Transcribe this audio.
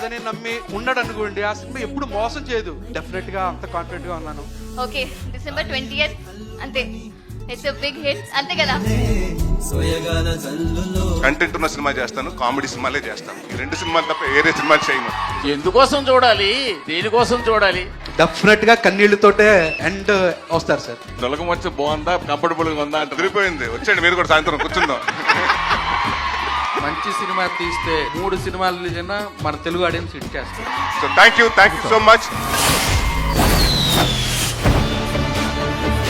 కాదని నమ్మి ఉన్నాడు అనుకోండి, ఆ సినిమా ఎప్పుడు మోసం చేయదు. డెఫినెట్ గా అంత కాన్ఫిడెంట్ గా ఉన్నాను. ఓకే, December 20th అంతే, ఇట్స్ ఎ బిగ్ హిట్ అంతే కదా. కంటెంట్ ఉన్న సినిమా చేస్తాను, కామెడీ సినిమాలే చేస్తాను. ఈ 2 సినిమాలు తప్ప వేరే సినిమాలు చేయను. ఎందుకోసం చూడాలి, దేనికోసం చూడాలి? డెఫినెట్ గా కన్నీళ్లతోటే ఎండ్ వస్తారు సార్. దొలకం వచ్చి బాగుందా, కంఫర్టబుల్ గా ఉందా అంటే తిరిగిపోయింది. వచ్చేయండి మీరు కూడా సాయంత్రం కూర్చుందాం. మంచి సినిమా తీస్తే 3 సినిమాలు మన తెలుగు ఆడియన్స్ హిట్ చేస్తారు. So thank you so much.